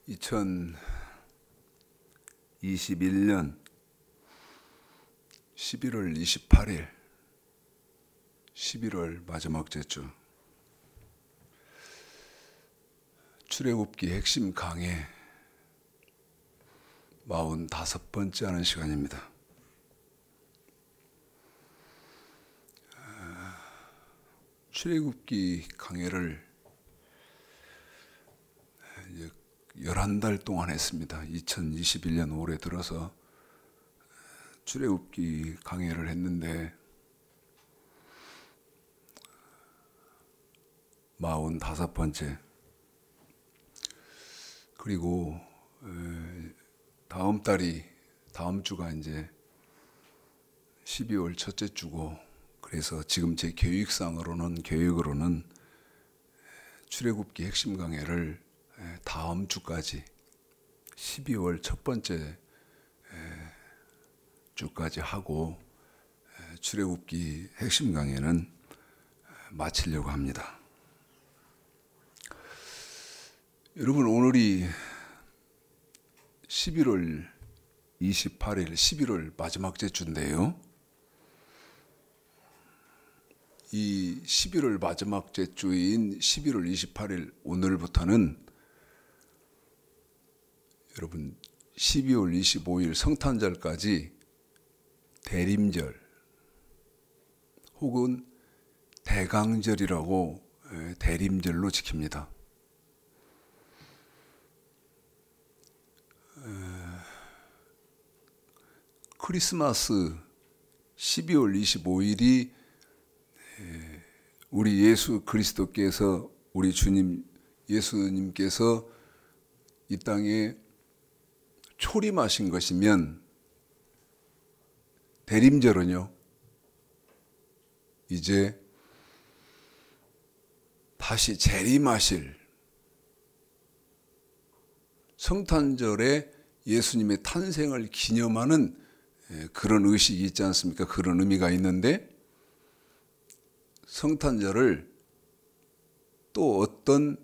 2021년 11월 28일 11월 마지막 제주 출애굽기 핵심 강해 45번째 하는 시간입니다. 출애굽기 강해를 이제 11달 동안 했습니다. 2021년 올해 들어서 출애굽기 강해를 했는데 45번째. 그리고 다음 주가 이제 12월 첫째 주고, 그래서 지금 제 계획으로는 출애굽기 핵심 강해를 다음 주까지 12월 첫 번째 주까지 하고 출애굽기 핵심 강해는 마치려고 합니다. 여러분, 오늘이 11월 28일 11월 마지막 제주인데요. 이 11월 마지막 제주인 11월 28일 오늘부터는 여러분 12월 25일 성탄절까지 대림절 혹은 대강절이라고 대림절로 지킵니다. 크리스마스 12월 25일이 우리 예수 그리스도께서, 우리 주님 예수님께서 이 땅에 초림하신 것이면, 대림절은요 이제 다시 재림하실 성탄절에 예수님의 탄생을 기념하는 그런 의식이 있지 않습니까? 그런 의미가 있는데, 성탄절을 또 어떤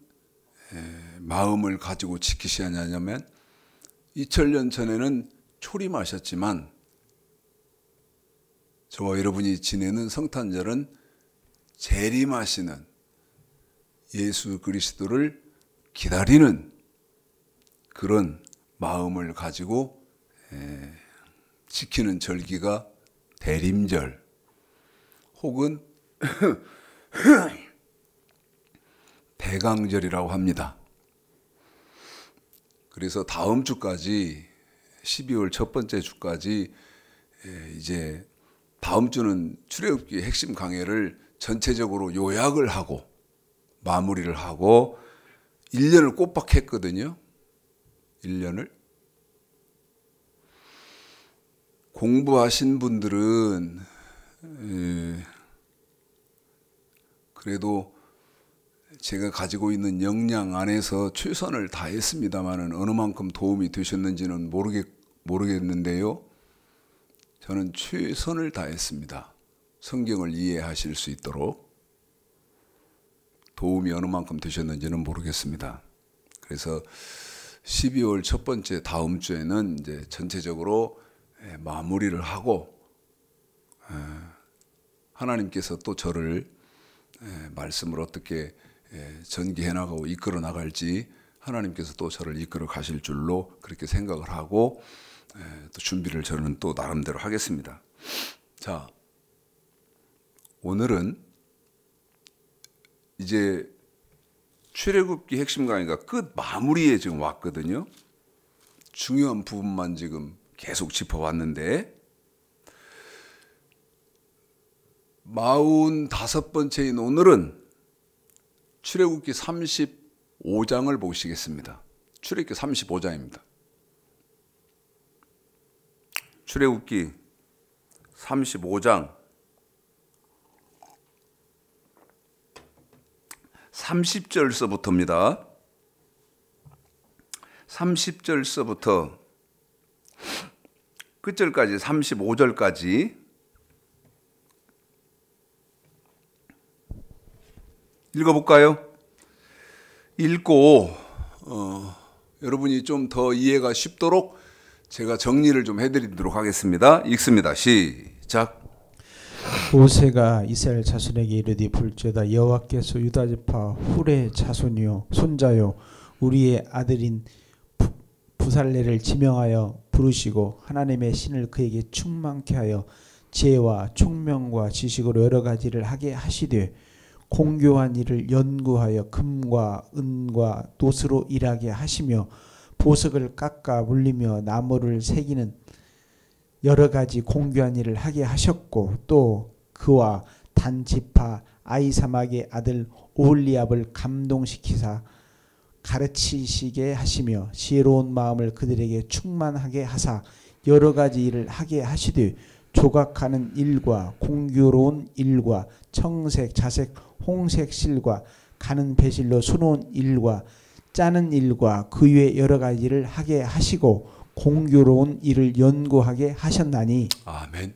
마음을 가지고 지키셔야 하냐면, 2000년 전에는 초림하셨지만 저와 여러분이 지내는 성탄절은 재림하시는 예수 그리스도를 기다리는 그런 마음을 가지고 지키는 절기가 대림절 혹은 대강절이라고 합니다. 그래서 다음 주까지 12월 첫 번째 주까지 이제 다음 주는 출애굽기 핵심 강해를 전체적으로 요약을 하고 마무리를 하고 1년을 꼬박 했거든요. 1년을. 공부하신 분들은 그래도 제가 가지고 있는 역량 안에서 최선을 다했습니다마는 어느 만큼 도움이 되셨는지는 모르겠는데요. 저는 최선을 다했습니다. 성경을 이해하실 수 있도록. 도움이 어느 만큼 되셨는지는 모르겠습니다. 그래서 12월 첫 번째 다음 주에는 이제 전체적으로 마무리를 하고, 하나님께서 또 저를 말씀을 어떻게 전개해 나가고 이끌어 나갈지 하나님께서 또 저를 이끌어 가실 줄로 그렇게 생각을 하고 또 준비를 저는 또 나름대로 하겠습니다. 자, 오늘은 이제 출애굽기 핵심 강의가 끝 마무리에 지금 왔거든요. 중요한 부분만 지금 계속 짚어왔는데, 45번째인 오늘은 출애굽기 35장을 보시겠습니다. 출애굽기 35장입니다. 출애굽기 35장 30절서부터입니다. 30절서부터 끝절까지 35절까지 읽어볼까요? 읽고 여러분이 좀 더 이해가 쉽도록 제가 정리를 좀 해드리도록 하겠습니다. 읽습니다. 시작. 모세가 이스라엘 자손에게 이르되 볼지어다 여호와께서 유다 지파 훌의 자손이요 손자요 우리의 아들인 부살레를 지명하여 부르시고 하나님의 신을 그에게 충만케 하여 지혜와 총명과 지식으로 여러 가지를 하게 하시되 공교한 일을 연구하여 금과 은과 놋으로 일하게 하시며 보석을 깎아 물리며 나무를 새기는 여러 가지 공교한 일을 하게 하셨고 또 그와 단 지파 아이사막의 아들 오홀리압을 감동시키사 가르치시게 하시며 지혜로운 마음을 그들에게 충만하게 하사 여러 가지 일을 하게 하시되 조각하는 일과 공교로운 일과 청색, 자색, 홍색 실과 가는 배실로 수놓은 일과 짜는 일과 그 외 여러 가지 일을 하게 하시고 공교로운 일을 연구하게 하셨나니. 아멘.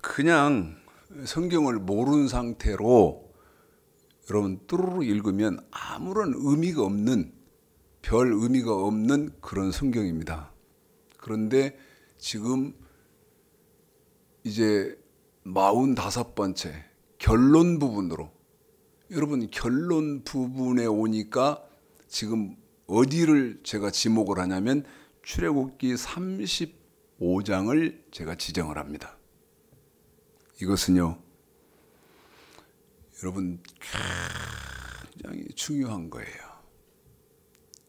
그냥 성경을 모르는 상태로 여러분 뚜루루 읽으면 아무런 의미가 없는, 별 의미가 없는 그런 성경입니다. 그런데 지금 이제 45번째 결론 부분으로, 여러분 결론 부분에 오니까 지금 어디를 제가 지목을 하냐면 출애굽기 35장을 제가 지정을 합니다. 이것은요, 여러분 굉장히 중요한 거예요.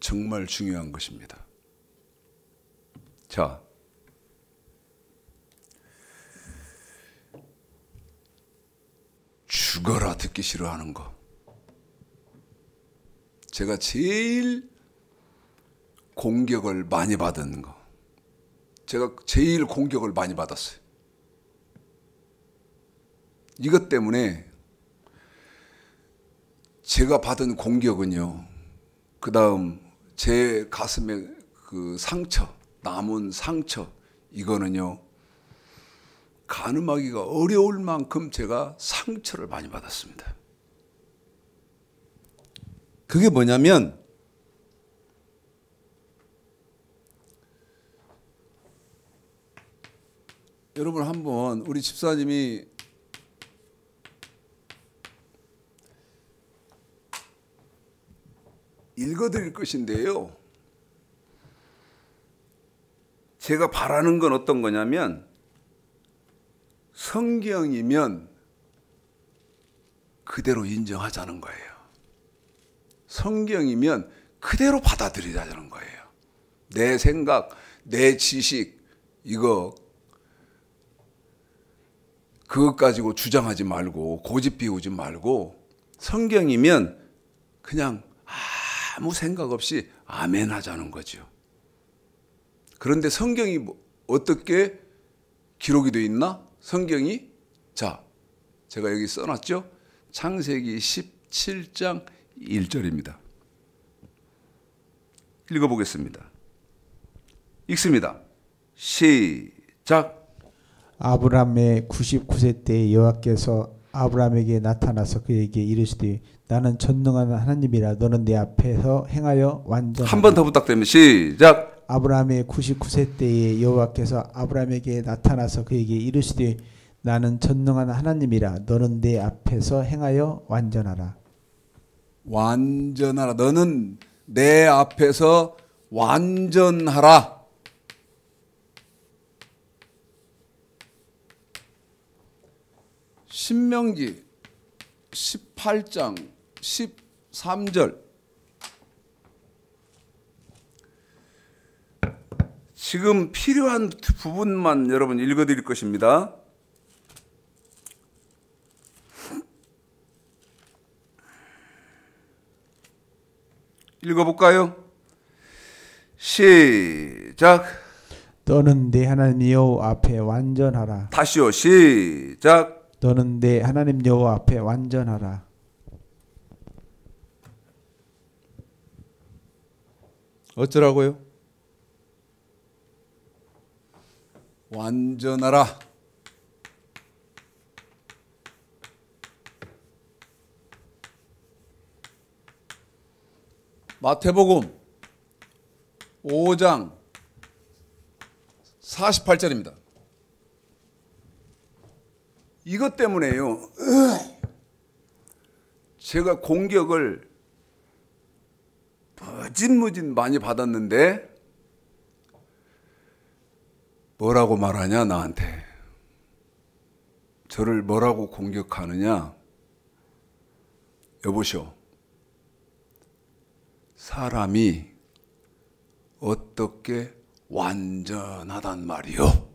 정말 중요한 것입니다. 자, 죽어라 듣기 싫어하는 거. 제가 제일 공격을 많이 받은 거. 제가 제일 공격을 많이 받았어요. 이것 때문에 제가 받은 공격은요, 그 다음 제 가슴에 그 상처, 남은 상처, 이거는요, 가늠하기가 어려울 만큼 제가 상처를 많이 받았습니다. 그게 뭐냐면, 여러분 한번 우리 집사님이 읽어드릴 것인데요, 제가 바라는 건 어떤 거냐면, 성경이면 그대로 인정하자는 거예요. 성경이면 그대로 받아들이자는 거예요. 내 생각, 내 지식, 그것 가지고 주장하지 말고 고집 피우지 말고, 성경이면 그냥 아무 생각 없이 아멘 하자는 거죠. 그런데 성경이 어떻게 기록이 되어 있나? 성경이, 자, 제가 여기 써놨죠? 창세기 17장 1절입니다. 읽어보겠습니다. 읽습니다. 시작. 아브람의 99세 때 여호와께서 아브람에게 나타나서 그에게 이르시되 나는 전능한 하나님이라 너는 내 앞에서 행하여 완전하라. 한 번 더 부탁드립니다. 시작. 아브람의 99세 때에 여호와께서 아브람에게 나타나서 그에게 이르시되 나는 전능한 하나님이라 너는 내 앞에서 행하여 완전하라. 완전하라. 너는 내 앞에서 완전하라. 신명기 18장 13절. 지금 필요한 부분만 여러분 읽어드릴 것입니다. 읽어볼까요? 시작. 너는 내 하나님 여호와 앞에 완전하라. 다시요. 시작. 너는 내 하나님 여호와 앞에 완전하라. 어쩌라고요? 완전하라. 마태복음 5장 48절입니다. 이것 때문에요. 제가 공격을 무진무진 많이 받았는데 뭐라고 말하냐 나한테. 저를 뭐라고 공격하느냐. 여보시오. 사람이 어떻게 완전하단 말이요.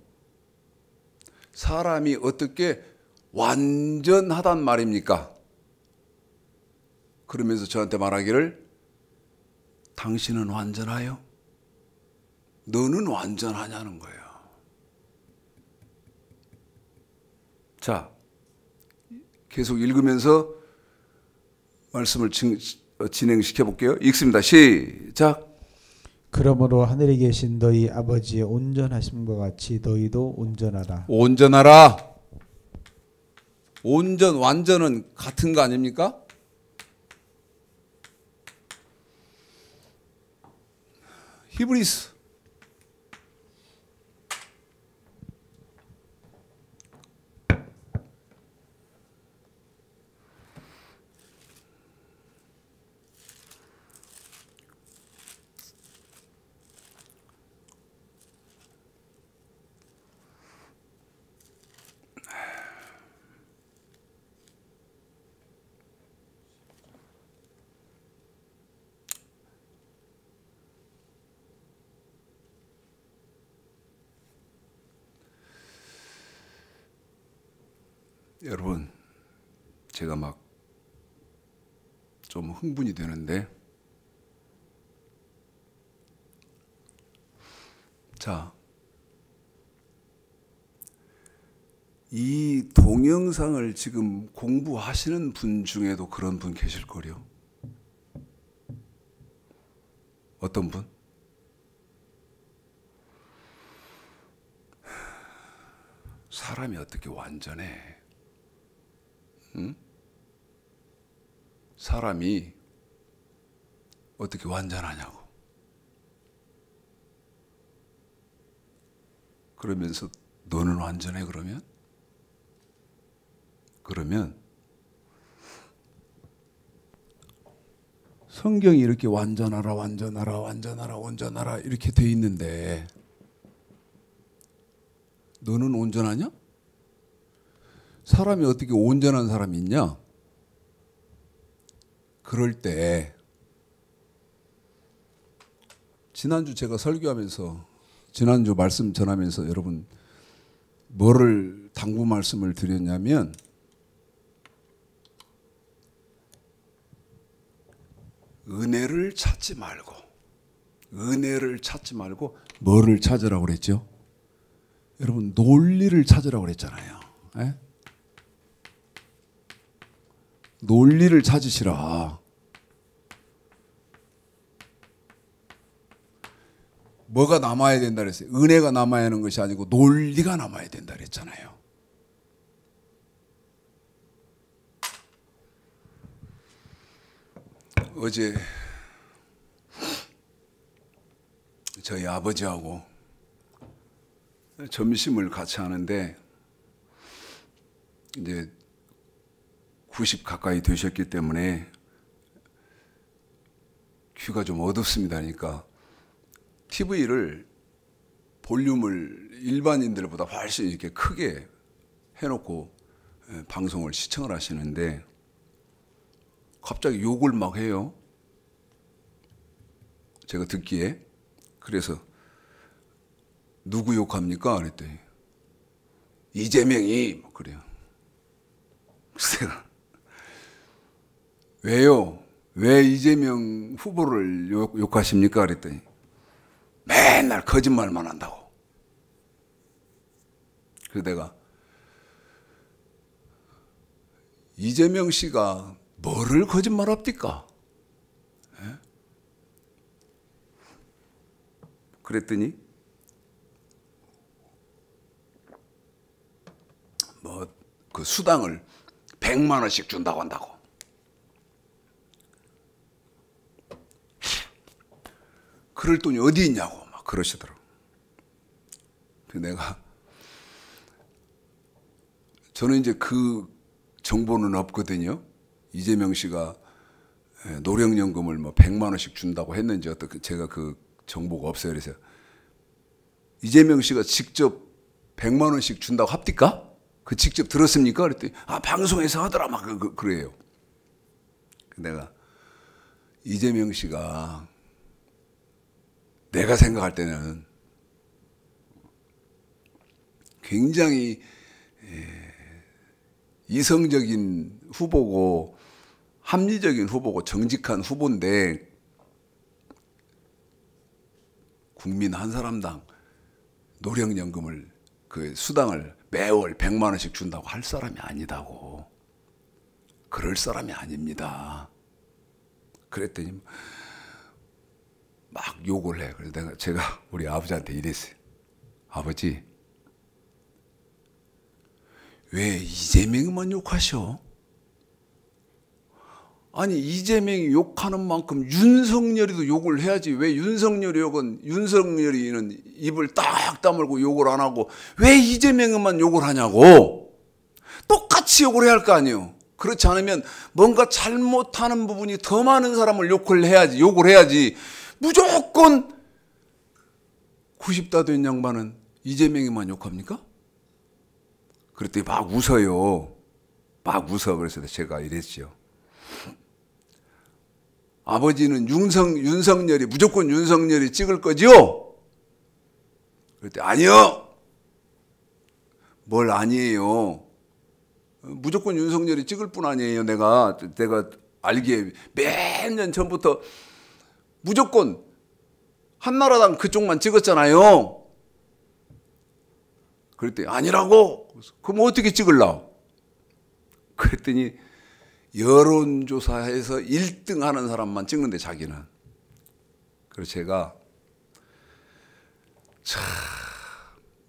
사람이 어떻게 완전하단 말입니까? 그러면서 저한테 말하기를 당신은 완전하여? 너는 완전하냐는 거예요. 자, 계속 읽으면서 말씀을 진행시켜 볼게요. 읽습니다. 시작. 그러므로 하늘에 계신 너희 아버지의 온전하심과 같이 너희도 온전하라. 온전하라. 온전, 완전은 같은 거 아닙니까? 히브리스 여러분, 제가 막 좀 흥분이 되는데, 자, 이 동영상을 지금 공부하시는 분 중에도 그런 분 계실 거요. 어떤 분? 사람이 어떻게 완전해? 응? 사람이 어떻게 완전하냐고. 그러면서 너는 완전해 그러면? 그러면 성경이 이렇게 완전하라 완전하라 완전하라 온전하라 이렇게 돼 있는데 너는 온전하냐? 사람이 어떻게 온전한 사람이 있냐? 그럴 때 지난주 제가 설교하면서 지난주 말씀 전하면서 여러분 뭐를 당부 말씀을 드렸냐면 은혜를 찾지 말고 뭐를 찾으라고 그랬죠? 여러분 논리를 찾으라고 그랬잖아요. 에? 논리를 찾으시라. 뭐가 남아야 된다 그랬어요? 은혜가 남아야 하는 것이 아니고 논리가 남아야 된다 그랬잖아요. 어제 저희 아버지하고 점심을 같이 하는데 이제 90 가까이 되셨기 때문에 귀가 좀 어둡습니다. 그러니까 TV를 볼륨을 일반인들보다 훨씬 이렇게 크게 해놓고 방송을 시청을 하시는데 갑자기 욕을 막 해요. 제가 듣기에. 그래서 누구 욕합니까? 그랬더니 이재명이 뭐 그래요. 그래서 제가 왜요? 왜 이재명 후보를 욕하십니까? 그랬더니 맨날 거짓말만 한다고. 그래서 내가 이재명 씨가 뭐를 거짓말합니까? 예? 그랬더니 뭐 그 수당을 100만 원씩 준다고 한다고. 그럴 돈이 어디 있냐고 막 그러시더라고. 내가 저는 이제 그 정보는 없거든요. 이재명 씨가 노령연금을 뭐 100만 원씩 준다고 했는지 어떻게 제가 그 정보가 없어요. 그래서 이재명 씨가 직접 100만 원씩 준다고 합니까? 그 직접 들었습니까? 그랬더니 아 방송에서 하더라 막 그래요. 내가 이재명 씨가 내가 생각할 때는 굉장히 이성적인 후보고 합리적인 후보고 정직한 후보인데 국민 한 사람당 노령연금을 그 수당을 매월 100만 원씩 준다고 할 사람이 아니다고. 그럴 사람이 아닙니다. 그랬더니 막 욕을 해. 그래서 제가 우리 아버지한테 이랬어요. 아버지, 왜 이재명만 욕하셔? 아니 이재명이 욕하는 만큼 윤석열이도 욕을 해야지. 왜 윤석열이는 입을 딱 다물고 욕을 안 하고 왜 이재명만 욕을 하냐고. 똑같이 욕을 해야 할 거 아니에요. 그렇지 않으면 뭔가 잘못하는 부분이 더 많은 사람을 욕을 해야지. 무조건 90다 된 양반은 이재명이만 욕합니까? 그랬더니 막 웃어요. 막 웃어. 그래서 제가 이랬죠. 아버지는 윤석열이 무조건 윤석열이 찍을 거죠? 그랬더니 아니요. 뭘 아니에요. 무조건 윤석열이 찍을 뿐 아니에요. 내가 알기에 몇 년 전부터 무조건 한나라당 그쪽만 찍었잖아요. 그랬더니 아니라고? 그럼 어떻게 찍으려고? 그랬더니 여론조사에서 1등 하는 사람만 찍는데 자기는. 그래서 제가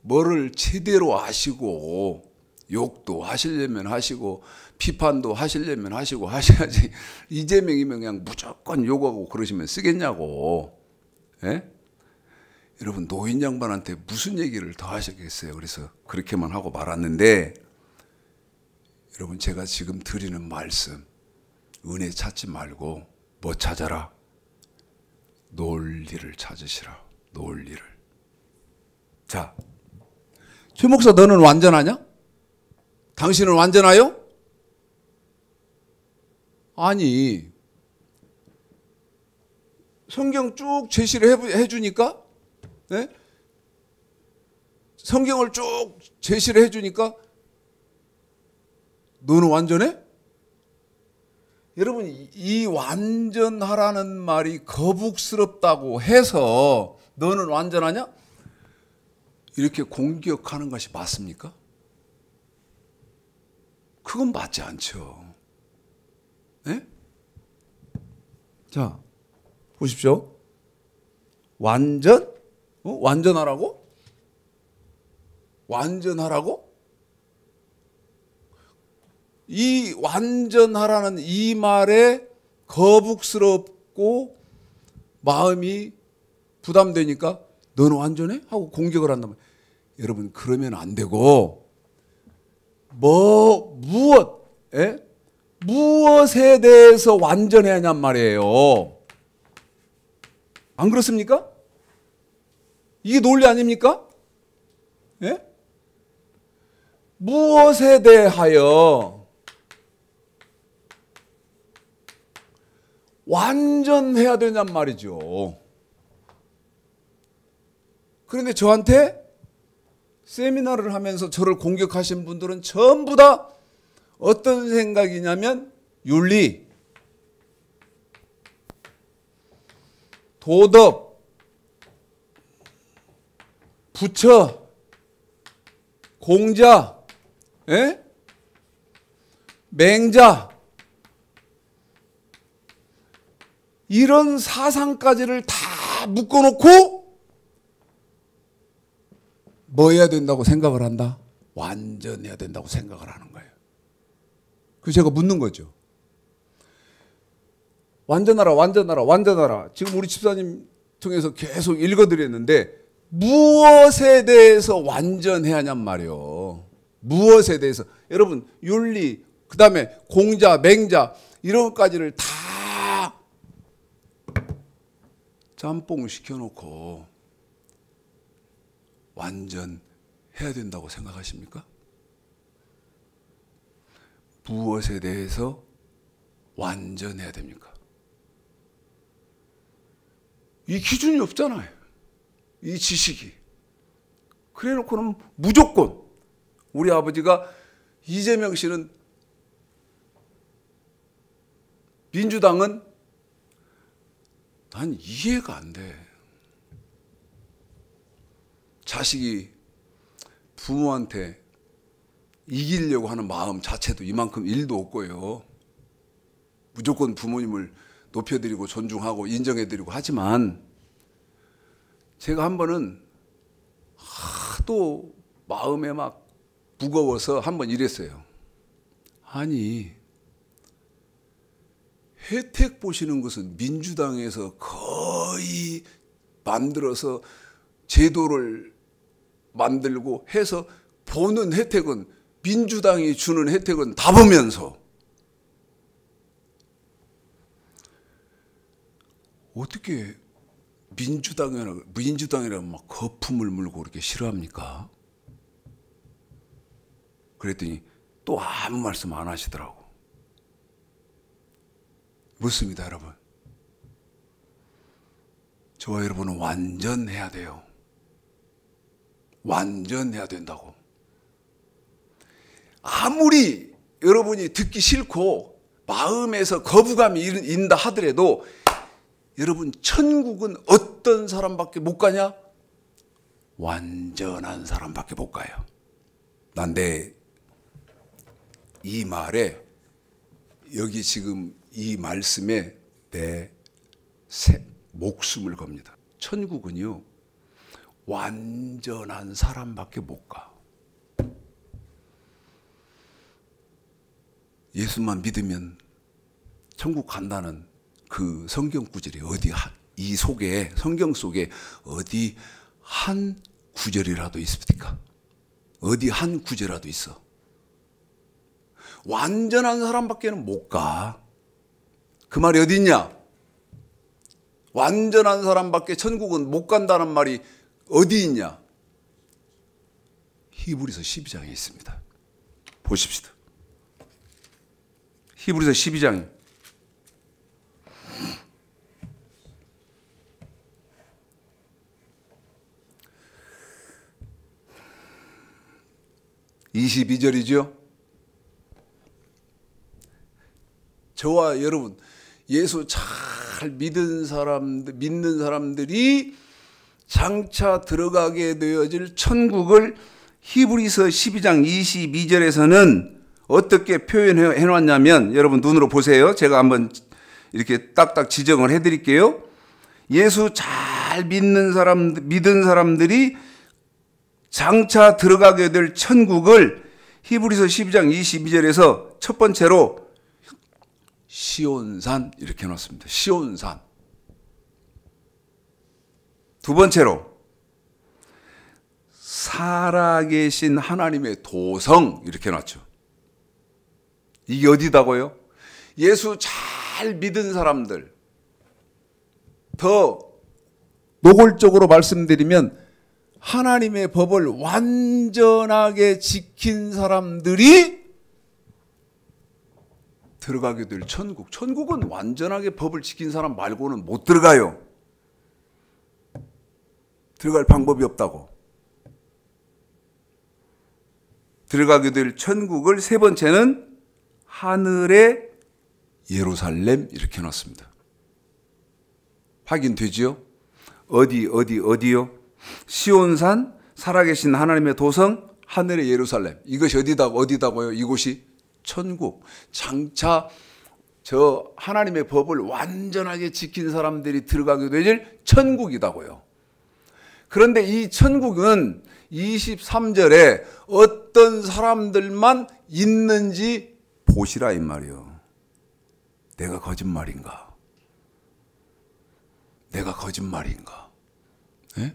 뭐를 제대로 하시고 욕도 하시려면 하시고 비판도 하시려면 하시고 하셔야지 이재명이면 그냥 무조건 욕하고 그러시면 쓰겠냐고. 예? 여러분 노인 양반한테 무슨 얘기를 더 하셨겠어요. 그래서 그렇게만 하고 말았는데 여러분 제가 지금 드리는 말씀 은혜 찾지 말고 뭐 찾아라? 논리를 찾으시라. 논리를. 자, 최 목사 너는 완전하냐? 당신은 완전하요? 아니 성경 쭉 제시를 해주니까 네? 성경을 쭉 제시를 해주니까 너는 완전해? 여러분 이 완전하라는 말이 거북스럽다고 해서 너는 완전하냐? 이렇게 공격하는 것이 맞습니까? 그건 맞지 않죠. 네? 자, 보십시오. 완전하라고? 완전하라고? 이 완전하라는 이 말에 거북스럽고 마음이 부담되니까 너는 완전해? 하고 공격을 한단 말이에요. 여러분 그러면 안 되고 무엇에 대해서 완전해야 하냔 말이에요. 안 그렇습니까? 이게 논리 아닙니까? 예? 무엇에 대하여 완전해야 되냔 말이죠. 그런데 저한테 세미나를 하면서 저를 공격하신 분들은 전부 다 어떤 생각이냐면 윤리, 도덕, 부처, 공자, 맹자 이런 사상까지를 다 묶어놓고 뭐 해야 된다고 생각을 한다? 완전해야 된다고 생각을 하는 거예요. 그래서 제가 묻는 거죠. 완전하라. 지금 우리 집사님 통해서 계속 읽어드렸는데 무엇에 대해서 완전해야 하냔 말이요. 무엇에 대해서. 여러분 윤리, 그 다음에 공자, 맹자 이런 것까지를 다 짬뽕 시켜놓고 완전해야 된다고 생각하십니까? 무엇에 대해서 완전해야 됩니까? 이 기준이 없잖아요. 이 지식이. 그래 놓고는 무조건 우리 아버지가 이재명 씨는 민주당은 난 이해가 안 돼. 자식이 부모한테 이기려고 하는 마음 자체도 이만큼 일도 없고요. 무조건 부모님을 높여드리고 존중하고 인정해드리고 하지만 제가 한 번은 하도 마음에 막 무거워서 한 번 이랬어요. 아니 혜택 보시는 것은 민주당에서 거의 만들어서 제도를 만들고 해서 보는 혜택은 민주당이 주는 혜택은 다 보면서 어떻게 민주당이라면 막 거품을 물고 그렇게 싫어합니까? 그랬더니 또 아무 말씀 안 하시더라고. 묻습니다, 여러분. 저와 여러분은 완전해야 돼요. 완전해야 된다고. 아무리 여러분이 듣기 싫고 마음에서 거부감이 있다 하더라도 여러분 천국은 어떤 사람밖에 못 가냐? 완전한 사람밖에 못 가요. 난 내 이 말에 여기 지금 이 말씀에 내 목숨을 겁니다. 천국은요 완전한 사람밖에 못 가. 예수만 믿으면 천국 간다는 그 성경 구절이 어디 이 속에 성경 속에 어디 한 구절이라도 있습니까? 어디 한 구절이라도 있어. 완전한 사람밖에는 못 가. 그 말이 어디 있냐? 완전한 사람밖에 천국은 못 간다는 말이 어디 있냐? 히브리서 12장에 있습니다. 보십시다. 히브리서 12장 22절이죠. 저와 여러분 예수 잘 믿는 사람들이 장차 들어가게 되어질 천국을 히브리서 12장 22절에서는 어떻게 표현해 놨냐면 여러분 눈으로 보세요. 제가 한번 이렇게 딱딱 지정을 해드릴게요. 예수 잘 믿는 믿은 사람들이 장차 들어가게 될 천국을 히브리서 12장 22절에서 첫 번째로 시온산 이렇게 해놨습니다. 시온산. 두 번째로 살아계신 하나님의 도성 이렇게 해놨죠. 이게 어디다고요? 예수 잘 믿은 사람들. 더 노골적으로 말씀드리면 하나님의 법을 완전하게 지킨 사람들이 들어가게 될 천국. 천국은 완전하게 법을 지킨 사람 말고는 못 들어가요. 들어갈 방법이 없다고. 들어가게 될 천국을 세 번째는 하늘의 예루살렘 이렇게 해놨습니다. 확인되지요? 어디요? 시온산, 살아계신 하나님의 도성, 하늘의 예루살렘. 이것이 어디다고요? 이곳이 천국. 장차 저 하나님의 법을 완전하게 지킨 사람들이 들어가게 될 천국이다고요. 그런데 이 천국은 23절에 어떤 사람들만 있는지 보시라 이 말이요. 내가 거짓말인가? 내가 거짓말인가? 예?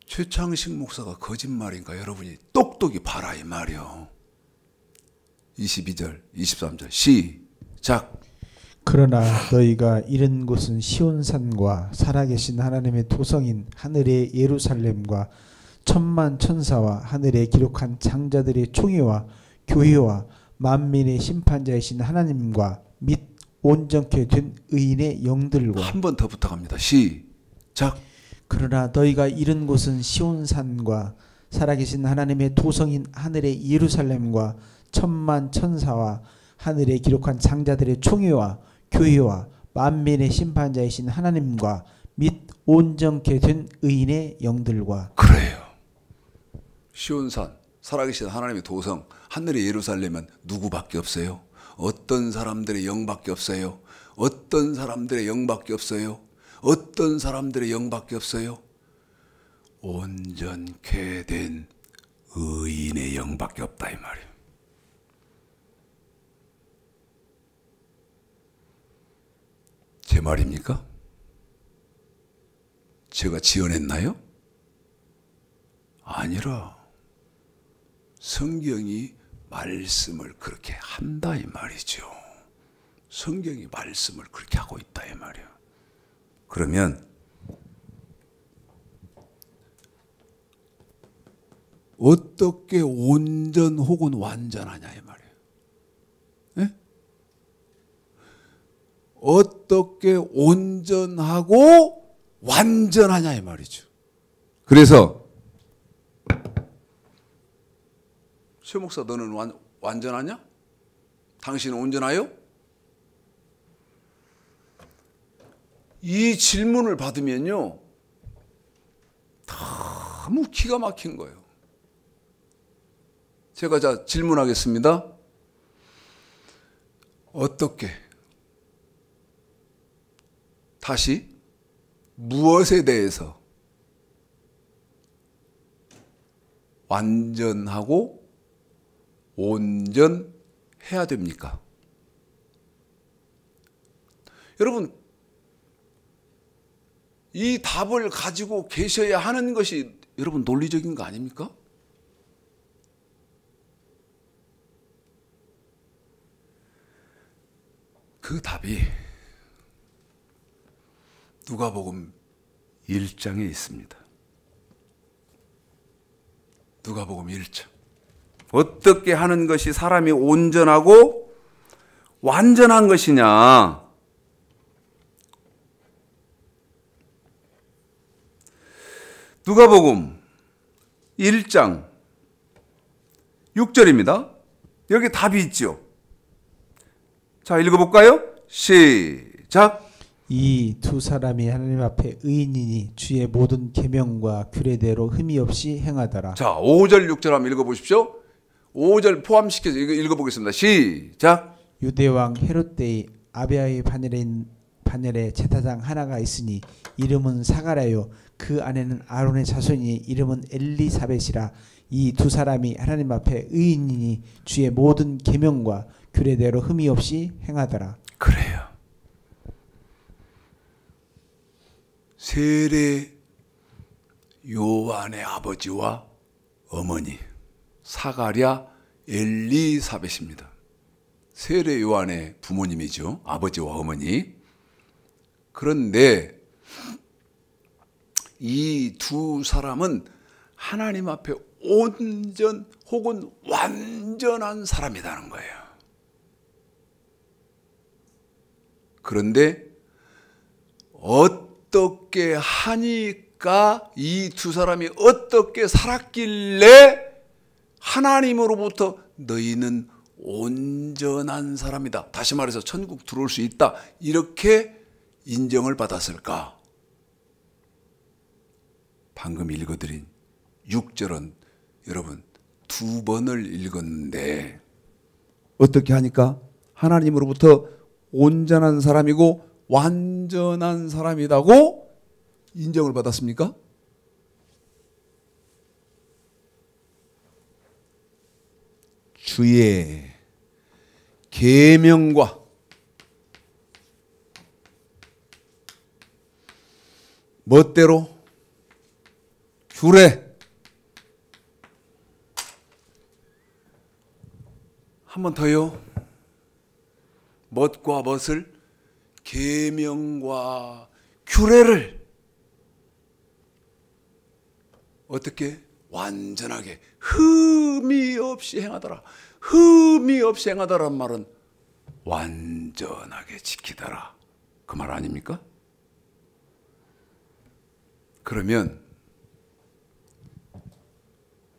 최창식 목사가 거짓말인가? 여러분이 똑똑히 봐라 이 말이요. 22절, 23절 시작. 그러나 너희가 이른 곳은 시온산과 살아계신 하나님의 도성인 하늘의 예루살렘과 천만 천사와 하늘에 기록한 장자들의 총회와 교회와 만민의 심판자이신 하나님과 및 온전케 된 의인의 영들과. 한 번 더 부탁합니다. 시작. 그러나 너희가 이른 곳은 시온산과 살아계신 하나님의 도성인 하늘의 예루살렘과 천만 천사와 하늘에 기록한 장자들의 총회와 교회와 만민의 심판자이신 하나님과 및 온전케 된 의인의 영들과. 그래요. 시온산, 살아계신 하나님의 도성, 하늘의 예루살렘은 누구밖에 없어요? 어떤 사람들의 영밖에 없어요? 어떤 사람들의 영밖에 없어요? 어떤 사람들의 영밖에 없어요? 온전케 된 의인의 영밖에 없다 이 말이에요. 제 말입니까? 제가 지어냈나요? 아니라 성경이 말씀을 그렇게 한다 이 말이죠. 성경이 말씀을 그렇게 하고 있다 이 말이에요. 그러면 어떻게 온전 혹은 완전하냐 이 말이에요. 예? 어떻게 온전하고 완전하냐 이 말이죠. 그래서 최 목사 너는 완전하냐? 당신은 온전하요? 이 질문을 받으면요 너무 기가 막힌 거예요. 제가 자 질문하겠습니다. 어떻게 다시 무엇에 대해서 완전하고 온전해야 됩니까? 여러분 이 답을 가지고 계셔야 하는 것이 여러분 논리적인 거 아닙니까? 그 답이 누가복음 1장에 있습니다. 누가복음 1장. 어떻게 하는 것이 사람이 온전하고 완전한 것이냐? 누가복음 1장 6절입니다. 여기 답이 있죠. 자, 읽어볼까요? 시작. 이 두 사람이 하나님 앞에 의인이니 주의 모든 계명과 규례대로 흠이 없이 행하더라. 자, 5절 6절 한번 읽어보십시오. 5절 포함시켜서 읽어보겠습니다. 시작. 유대왕 헤롯 때의 아비아의 반열에 제사장 하나가 있으니 이름은 사가랴요 그 아내는 아론의 자손이니 이름은 엘리사벳이라. 이 두 사람이 하나님 앞에 의인이니 주의 모든 계명과 규례대로 흠이 없이 행하더라. 그래요. 세례 요한의 아버지와 어머니 사가랴 엘리사벳입니다. 세례 요한의 부모님이죠. 아버지와 어머니. 그런데 이 두 사람은 하나님 앞에 온전 혹은 완전한 사람이라는 거예요. 그런데 어떻게 하니까 이 두 사람이 어떻게 살았길래 하나님으로부터 너희는 온전한 사람이다, 다시 말해서 천국 들어올 수 있다, 이렇게 인정을 받았을까? 방금 읽어드린 6절은 여러분 두 번을 읽었는데 어떻게 하니까 하나님으로부터 온전한 사람이고 완전한 사람이라고 인정을 받았습니까? 주의 계명과 멋대로 규례. 한 번 더요. 멋과 멋을, 계명과 규례를 어떻게 완전하게 흠이 없이 행하더라. 흠이 없이 행하더란 말은 완전하게 지키더라, 그 말 아닙니까? 그러면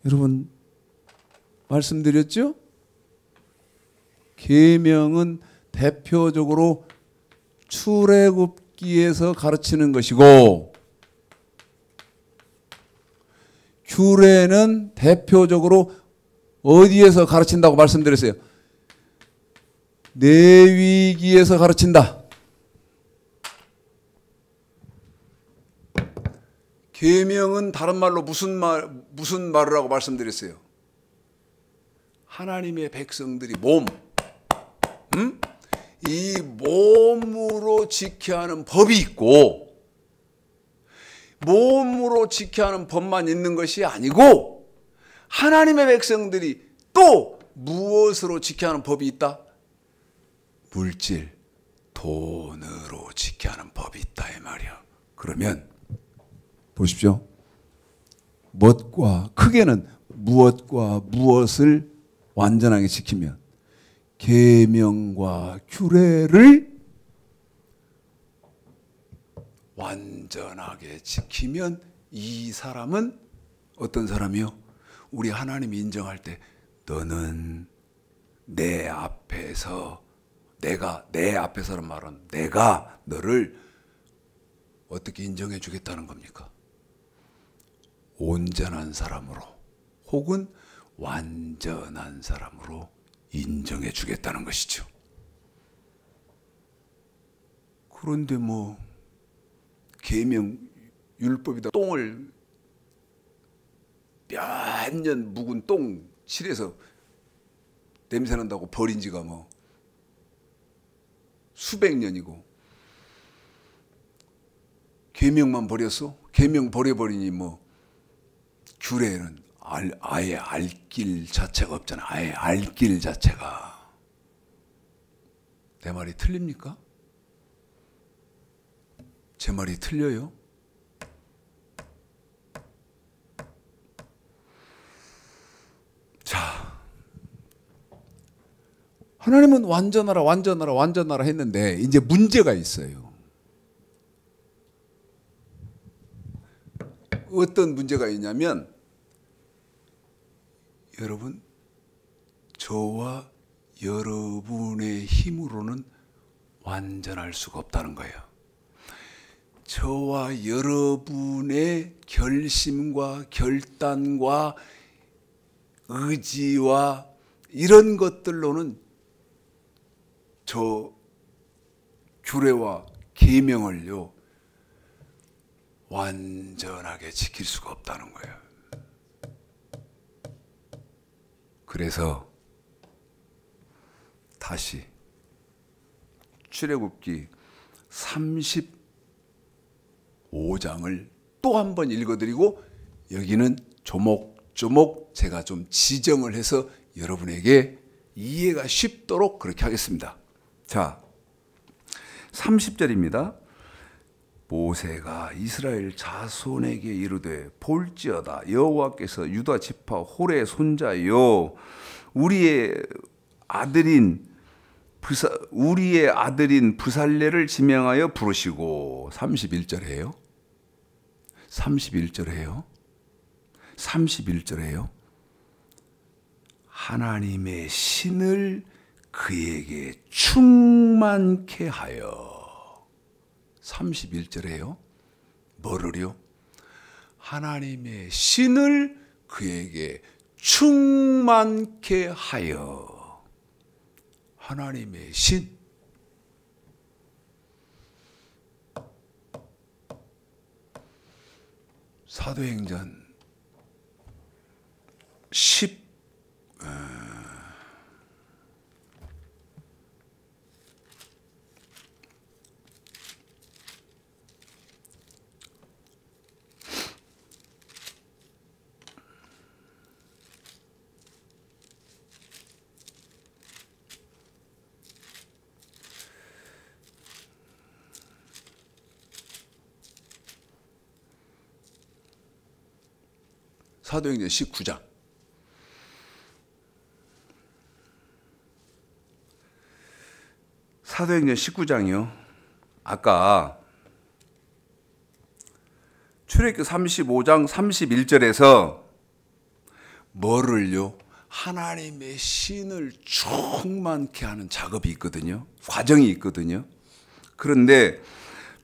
여러분 말씀드렸죠? 계명은 대표적으로 출애굽기에서 가르치는 것이고, 규례는 대표적으로 어디에서 가르친다고 말씀드렸어요? 레위기에서 가르친다. 계명은 다른 말로 무슨 말을 하고 말씀드렸어요? 하나님의 백성들이 이 몸으로 지켜야 하는 법이 있고, 몸으로 지켜야 하는 법만 있는 것이 아니고 하나님의 백성들이 또 무엇으로 지켜야 하는 법이 있다? 물질, 돈으로 지켜야 하는 법이 있다, 이 말이야. 그러면 보십시오. 크게는 무엇과 무엇을 완전하게 지키면, 계명과 규례를 완전하게 지키면 이 사람은 어떤 사람이요? 우리 하나님이 인정할 때 너는 내 앞에서, 내 앞에서란 말은 내가 너를 어떻게 인정해 주겠다는 겁니까? 온전한 사람으로 혹은 완전한 사람으로 인정해 주겠다는 것이죠. 그런데 계명 율법이다 똥을 몇 년 묵은 똥 칠해서 냄새난다고 버린 지가 수백 년이고, 계명만 버렸어? 계명 버려버리니 규례는 아예 알 길 자체가 없잖아. 아예 알 길 자체가. 내 말이 틀립니까? 제 말이 틀려요? 자, 하나님은 완전하라 완전하라 완전하라 했는데 이제 문제가 있어요. 어떤 문제가 있냐면, 여러분, 저와 여러분의 힘으로는 완전할 수가 없다는 거예요. 저와 여러분의 결심과 결단과 의지와 이런 것들로는 저 규례와 계명을요 완전하게 지킬 수가 없다는 거예요. 그래서 다시 출애굽기 35장을 또 한 번 읽어드리고, 여기는 조목조목 제가 좀 지정을 해서 여러분에게 이해가 쉽도록 그렇게 하겠습니다. 자, 30절입니다. 모세가 이스라엘 자손에게 이르되 볼지어다 여호와께서 유다 지파 홀의 손자요 우리의 아들인 부살레를 지명하여 부르시고, 31절에요. 하나님의 신을 그에게 충만케 하여. 31절에요. 뭐를요? 하나님의 신을 그에게 충만케 하여. 하나님의 신. 사도행전 15 사도행전 19장. 사도행전 19장이요. 아까 출애굽기 35장 31절에서 뭐를요? 하나님의 신을 충만케 하는 작업이 있거든요. 과정이 있거든요. 그런데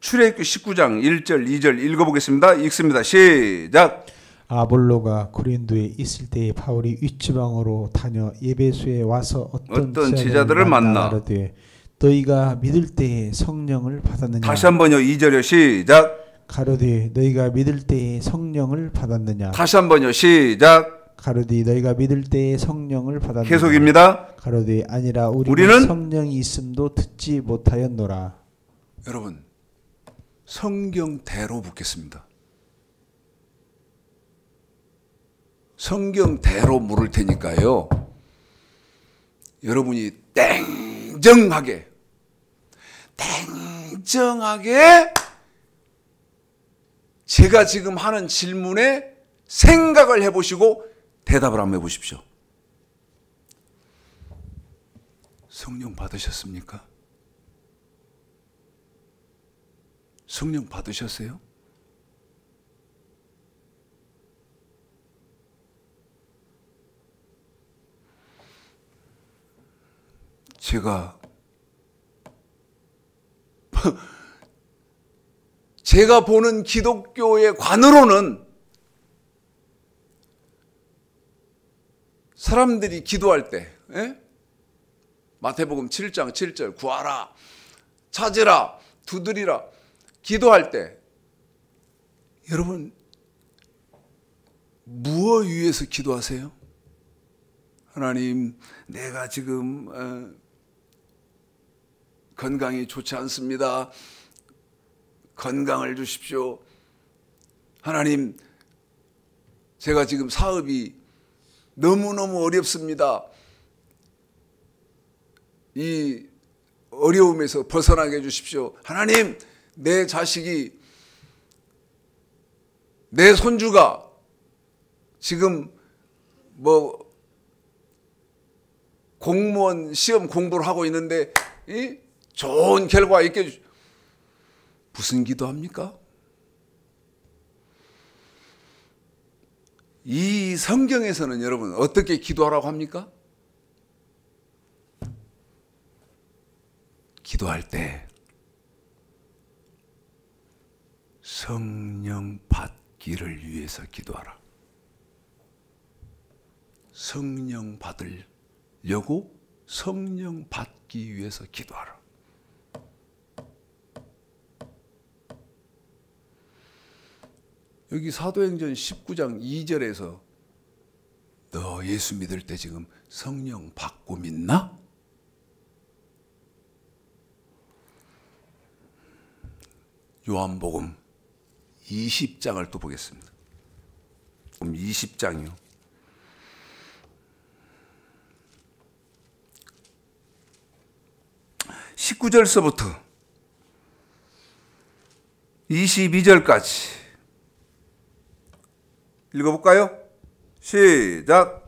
출애굽기 19장 1절 2절 읽어보겠습니다. 읽습니다. 시작. 아볼로가 고린도에 있을 때에 바울이 윗지방으로 다녀 에베소에 와서 어떤 제자들을 만나 가로되 너희가 믿을 때에 성령을 받았느냐. 다시 한번요. 2절요. 시작. 가로되 너희가 믿을 때에 성령을 받았느냐. 다시 한번요. 시작. 가로되 너희가 믿을 때에 성령을 받았느냐. 계속입니다. 가로되 아니라 우리는 성령이 있음도 듣지 못하였노라. 여러분, 성경대로 묻겠습니다. 성경대로 물을 테니까요. 여러분이 땡정하게 제가 지금 하는 질문에 생각을 해보시고 대답을 한번 해보십시오. 성령 받으셨습니까? 성령 받으셨어요? 제가 보는 기독교의 관으로는 사람들이 기도할 때, 마태복음 7장 7절 구하라, 찾으라, 두드리라 기도할 때 여러분 무엇 위해서 기도하세요? 하나님, 내가 지금 건강이 좋지 않습니다. 건강을 주십시오. 하나님, 제가 지금 사업이 너무너무 어렵습니다. 이 어려움에서 벗어나게 해주십시오. 하나님, 내 자식이, 내 손주가 지금 공무원 시험 공부를 하고 있는데 좋은 결과 있게 해주십시오. 무슨 기도합니까? 이 성경에서는 여러분 어떻게 기도하라고 합니까? 기도할 때 성령 받기를 위해서 기도하라. 성령 받으려고 성령 받기 위해서 기도하라. 여기 사도행전 19장 2절에서 너 예수 믿을 때 지금 성령 받고 믿나? 요한복음 20장을 또 보겠습니다. 20장이요. 19절서부터 22절까지 읽어볼까요? 시작.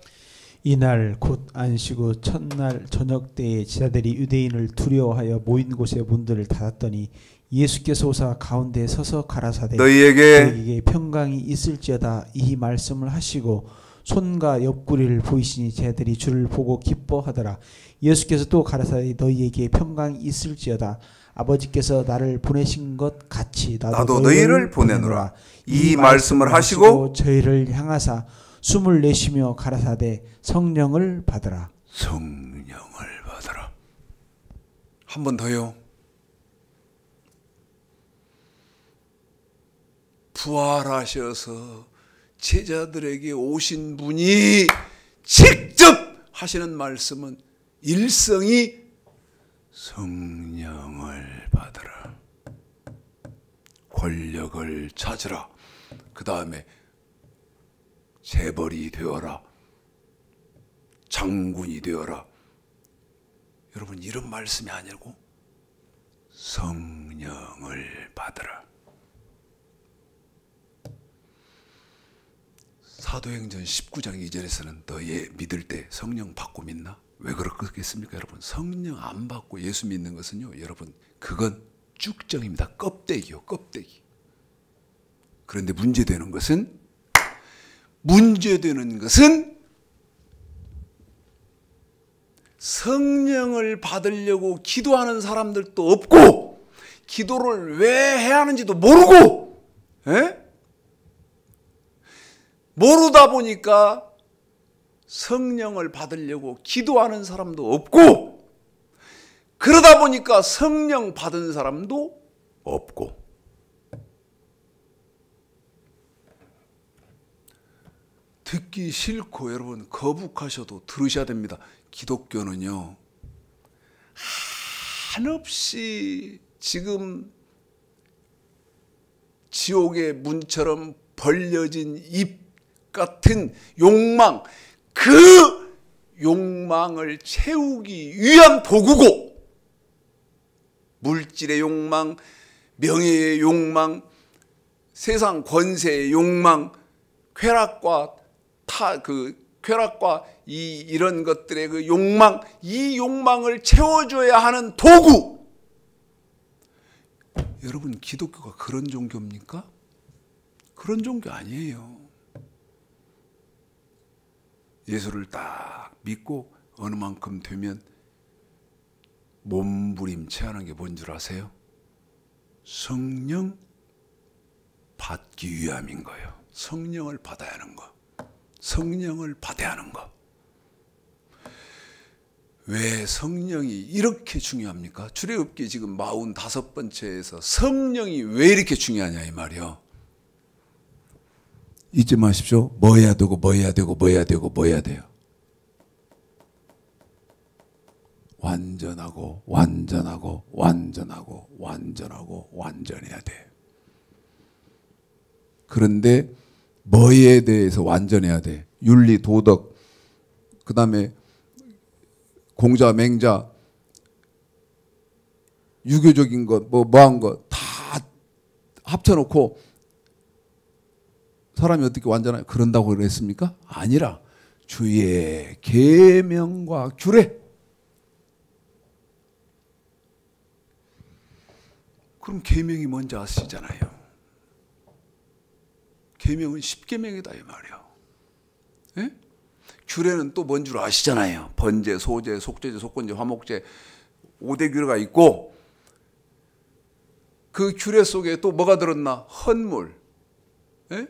이날 곧 안식후 첫날 저녁 때에 제자들이 유대인을 두려워하여 모인 곳의 문들을 닫았더니 예수께서 오사 가운데 서서 가라사대 너희에게 평강이 있을지어다 이 말씀을 하시고 손과 옆구리를 보이시니 제자들이 주를 보고 기뻐하더라. 예수께서 또 가라사대 너희에게 평강이 있을지어다 아버지께서 나를 보내신 것 같이 나도 너희를 보내노라. 이 말씀을 하시고 저희를 향하사 숨을 내쉬며 가라사대 성령을 받으라. 성령을 받으라. 한 번 더요. 부활하셔서 제자들에게 오신 분이 직접 하시는 말씀은 일성이 성령을 받으라. 권력을 찾으라. 그 다음에 재벌이 되어라. 장군이 되어라. 여러분 이런 말씀이 아니고 성령을 받으라. 사도행전 19장 2절에서는 너희 믿을 때 성령 받고 믿나? 왜 그렇겠습니까 여러분? 성령 안 받고 예수 믿는 것은요 여러분 그건 쭉정입니다. 껍데기요 껍데기. 그런데 문제되는 것은 성령을 받으려고 기도하는 사람들도 없고 기도를 왜 해야 하는지도 모르고 모르다 보니까 성령을 받으려고 기도하는 사람도 없고 그러다 보니까 성령 받은 사람도 없고 듣기 싫고 여러분 거북하셔도 들으셔야 됩니다. 기독교는요 한없이 지금 지옥의 문처럼 벌려진 입 같은 욕망 그 욕망을 채우기 위한 도구고 물질의 욕망, 명예의 욕망, 세상 권세의 욕망, 쾌락과 이런 것들의 그 욕망, 이 욕망을 채워줘야 하는 도구. 여러분 기독교가 그런 종교입니까? 그런 종교 아니에요. 예수를 딱 믿고 어느 만큼 되면 몸부림치하는 게 뭔 줄 아세요? 성령 받기 위함인 거예요. 성령을 받아야 하는 거. 성령을 받아야 하는 거. 왜 성령이 이렇게 중요합니까? 출애굽기 지금 45번째에서 성령이 왜 이렇게 중요하냐 이 말이요. 잊지 마십시오. 뭐 해야 되고 뭐 해야 되고 뭐 해야 되고 뭐 해야 돼요. 완전하고 완전하고 완전하고 완전하고 완전해야 돼. 그런데 뭐에 대해서 완전해야 돼? 윤리, 도덕, 그 다음에 공자, 맹자, 유교적인 것, 뭐한 것 다 합쳐놓고 사람이 어떻게 완전하냐? 그런다고 그랬습니까? 아니라 주의 계명과 규례. 그럼 계명이 뭔지 아시잖아요. 계명은 10계명이다 이 말이야. 예? 규례는 또 뭔 줄 아시잖아요. 번제, 소제, 속죄제, 속건제, 화목제 5대 규례가 있고 그 규례 속에 또 뭐가 들었나? 헌물. 예?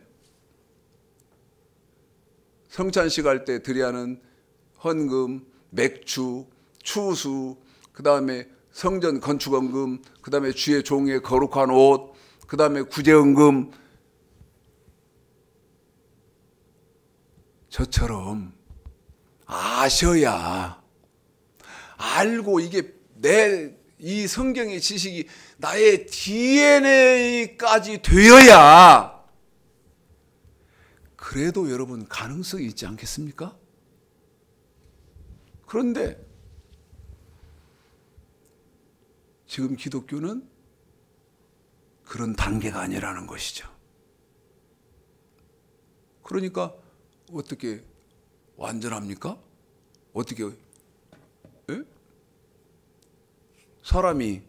성찬식 할 때 드려야 하는 헌금, 맥주, 추수, 그 다음에 성전 건축원금, 그 다음에 주의 종의 거룩한 옷, 그 다음에 구제헌금. 저처럼 아셔야 알고 이게 이 성경의 지식이 나의 DNA까지 되어야 그래도 여러분 가능성이 있지 않겠습니까? 그런데 지금 기독교는 그런 단계가 아니라는 것이죠. 그러니까 어떻게 완전합니까? 어떻게 사람이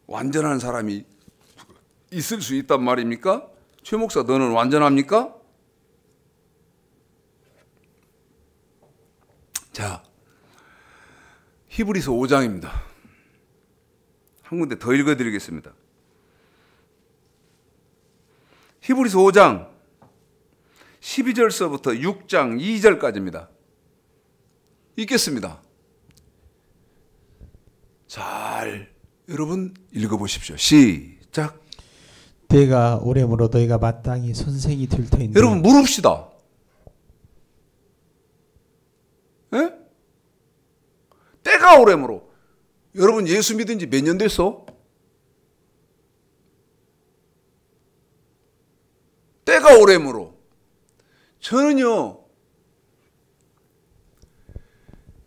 완전한 사람이 있을 수 있단 말입니까? 최 목사 너는 완전합니까? 자, 히브리서 5장입니다. 한 군데 더 읽어드리겠습니다. 히브리서 5장 12절서부터 6장 2절까지입니다. 읽겠습니다. 잘 여러분 읽어보십시오. 시작. 때가 오래므로 너희가 마땅히 선생이 될 터인데. 여러분 물읍시다. 에? 때가 오래므로. 여러분 예수 믿은 지 몇 년 됐어? 때가 오래므로. 저는요,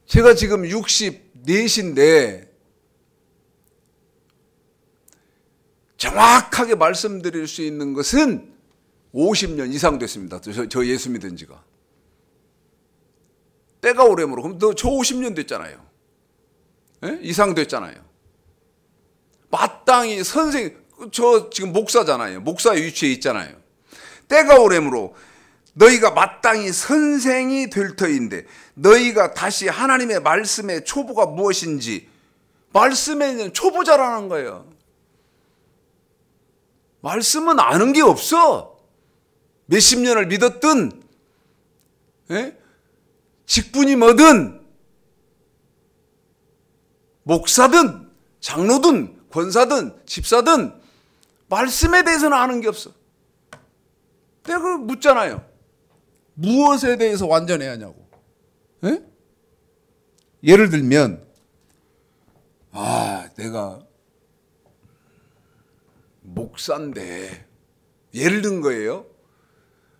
제가 지금 64인데 정확하게 말씀드릴 수 있는 것은 50년 이상 됐습니다. 저 예수 믿은 지가. 때가 오래므로. 그럼 저 50년 됐잖아요. 예? 이상 됐잖아요. 마땅히 저 지금 목사잖아요. 목사의 위치에 있잖아요. 때가 오래므로 너희가 마땅히 선생이 될 터인데 너희가 다시 하나님의 말씀의 초보가 무엇인지 말씀에는 초보자라는 거예요. 말씀은 아는 게 없어. 몇십 년을 믿었든 직분이 뭐든 목사든 장로든 권사든 집사든 말씀에 대해서는 아는 게 없어. 내가 그걸 묻잖아요. 무엇에 대해서 완전해야 하냐고. 예를 들면 내가 목사인데 예를 든 거예요.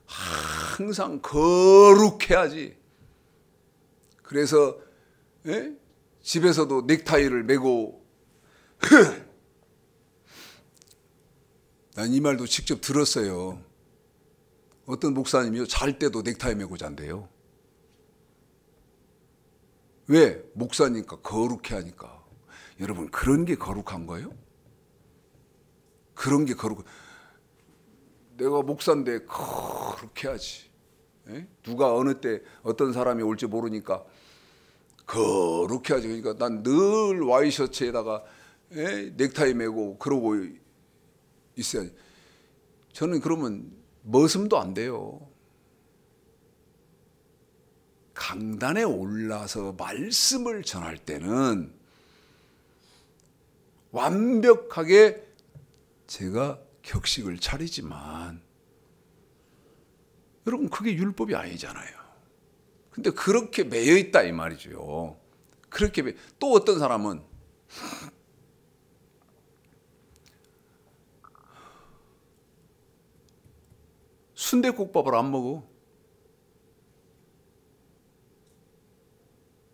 항상 거룩해야지. 그래서 집에서도 넥타이를 메고 난 이 말도 직접 들었어요. 어떤 목사님이요 잘 때도 넥타이 메고 잔대요. 왜? 목사니까 거룩해 하니까. 여러분 그런 게 거룩한 거예요? 그런 게 내가 목사인데 거룩해야지. 누가 어느 때 어떤 사람이 올지 모르니까 거룩해야지. 그러니까 난 늘 와이셔츠에다가 넥타이 메고 그러고 있어야지. 저는 그러면 머슴도 안 돼요. 강단에 올라서 말씀을 전할 때는 완벽하게 제가 격식을 차리지만 여러분 그게 율법이 아니잖아요. 근데 그렇게 매여 있다 이 말이죠. 또 어떤 사람은 순댓국밥을 안 먹어.